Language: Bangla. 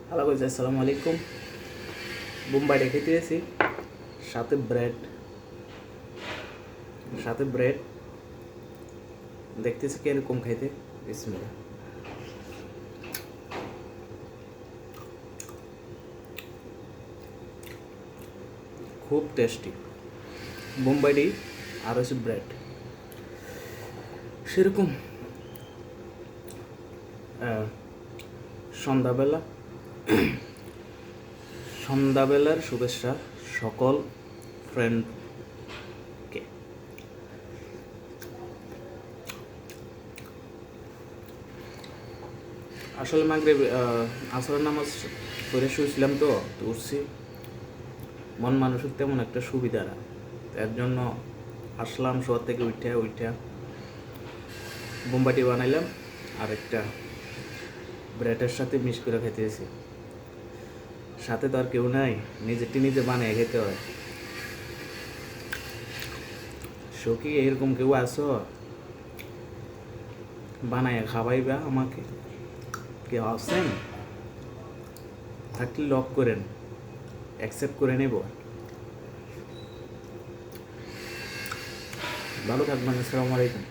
হ্যালো গাইস, আসসালামু আলাইকুম। বোম্বাই খেতে এসেছি, সাথে ব্রেড দেখতেছি কিরকম খাইতে। বিসমিল্লাহ। খুব টেস্টি বোম্বাইডি আর হচ্ছে ব্রেড সেরকম। সন্ধ্যাবেলা সন্ধ্যাবেলার শুভেচ্ছা সকল ফ্রেন্ডকে। আসলে মাগরিব আসরের নামাজ পড়ে শুয়েছিলাম, তো উঠছি, মন মানুষের তেমন একটা সুবিধা না, এর জন্য আসলাম শহর থেকে উঠা বোম্বাটি বানাইলাম আর একটা ব্রেডের সাথে মিক্স করে খেতেছি। সাথে তো আর কেউ নাই, নিজে বানিয়ে খেতে হয়। সখী এরকম কেউ আসো বানায় খাওয়াইবা আমাকে? কেউ আসেন? থাকলে লক করেন, অ্যাকসেপ্ট করে নেব। ভালো থাকবেন। আসসালামু আলাইকুম।